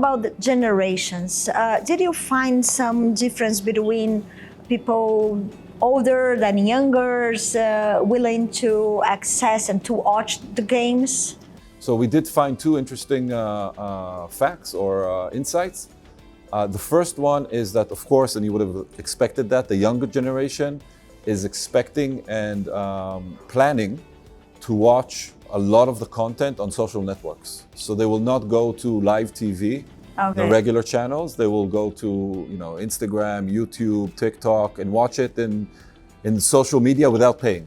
about the generations, did you find some difference between people older than younger, willing to access and to watch the games? So we did find two interesting facts or insights. The first one is that, of course, and you would have expected that, the younger generation is expecting and planning to watch a lot of the content on social networks. So they will not go to live TV, the regular channels. They will go to Instagram, YouTube, TikTok, and watch it in social media without paying.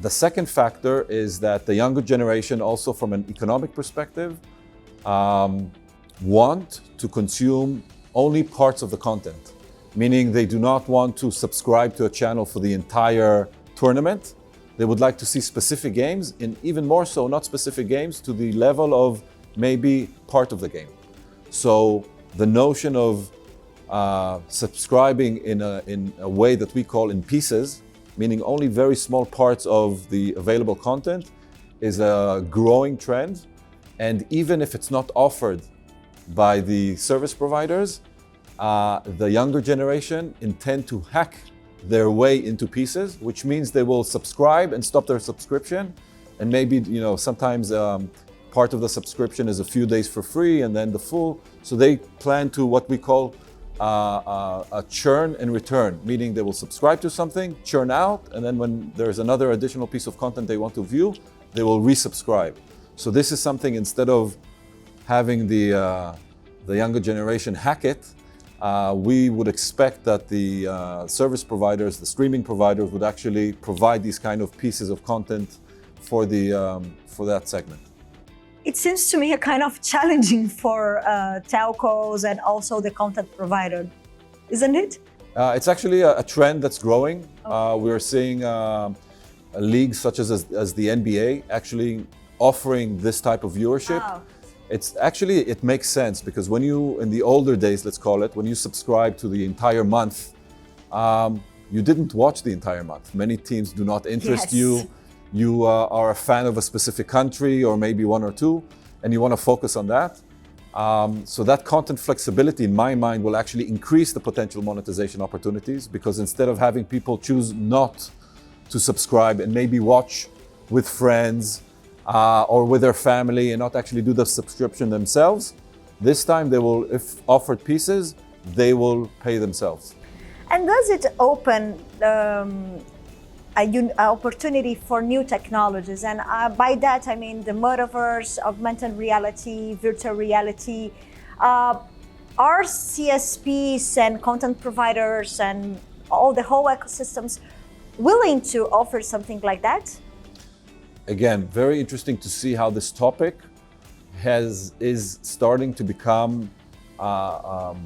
The second factor is that the younger generation, also from an economic perspective, want to consume only parts of the content, meaning they do not want to subscribe to a channel for the entire tournament. They would like to see specific games, and even more so, not specific games, to the level of maybe part of the game. So the notion of subscribing in a way that we call in pieces, meaning only very small parts of the available content, is a growing trend. And even if it's not offered by the service providers, the younger generation intend to hack their way into pieces, which means they will subscribe and stop their subscription. And maybe, sometimes part of the subscription is a few days for free and then the full. So they plan to what we call a churn and return, meaning they will subscribe to something, churn out, and then when there's another additional piece of content they want to view, they will resubscribe. So this is something, instead of having the younger generation hack it, we would expect that the service providers, the streaming providers, would actually provide these kind of pieces of content for that segment. It seems to me a kind of challenging for telcos and also the content provider, isn't it? It's actually a trend that's growing. We're seeing leagues such as the NBA actually offering this type of viewership. Wow. It makes sense, because when you, in the older days, let's call it, when you subscribe to the entire month, you didn't watch the entire month. Many teams do not interest you. You are a fan of a specific country or maybe one or two, and you want to focus on that. So that content flexibility, in my mind, will actually increase the potential monetization opportunities, because instead of having people choose not to subscribe and maybe watch with friends or with their family and not actually do the subscription themselves, this time they will, if offered pieces, they will pay themselves. And does it open an opportunity for new technologies? And by that I mean the Metaverse, augmented reality, virtual reality. Are CSPs and content providers and all the whole ecosystems willing to offer something like that? Again, very interesting to see how this topic is starting to become of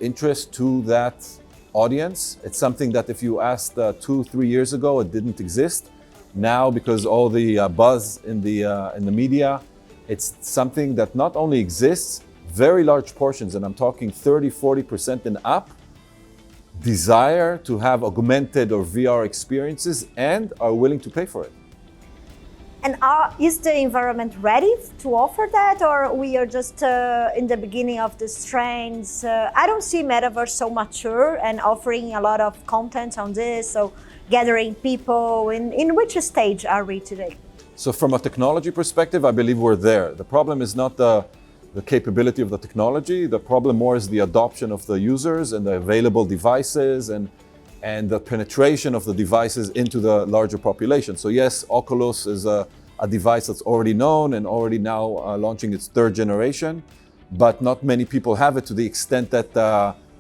interest to that audience. It's something that if you asked 2-3 years ago, it didn't exist. Now, because all the buzz in the media, it's something that not only exists, very large portions, and I'm talking 30-40% and up, desire to have augmented or VR experiences and are willing to pay for it. And is the environment ready to offer that, or we are just in the beginning of this trends? I don't see Metaverse so mature and offering a lot of content on this, so gathering people. In which stage are we today? So from a technology perspective, I believe we're there. The problem is not the capability of the technology. The problem more is the adoption of the users and the available devices and the penetration of the devices into the larger population. So yes, Oculus is a device that's already known and already now launching its third generation, but not many people have it to the extent that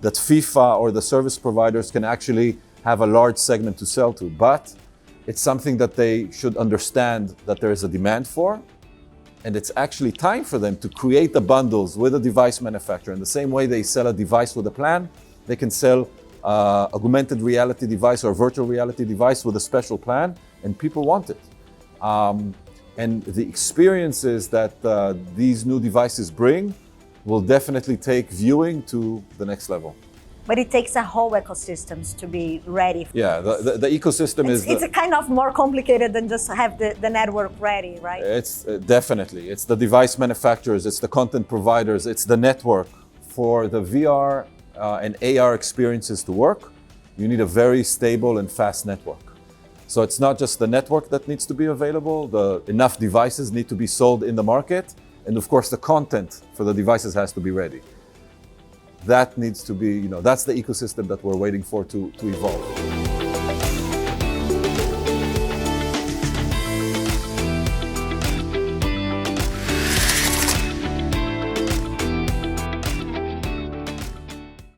FIFA or the service providers can actually have a large segment to sell to. But it's something that they should understand that there is a demand for, and it's actually time for them to create the bundles with a device manufacturer. In the same way they sell a device with a plan, they can sell augmented reality device or virtual reality device with a special plan, and people want it. And the experiences that these new devices bring will definitely take viewing to the next level. But it takes a whole ecosystems to be ready. Yeah, the ecosystem it's a kind of more complicated than just have the network ready, right? It's definitely, it's the device manufacturers, it's the content providers, it's the network. For the VR and AR experiences to work, you need a very stable and fast network. So it's not just the network that needs to be available, enough devices need to be sold in the market, and of course the content for the devices has to be ready. That needs to be, that's the ecosystem that we're waiting for to evolve.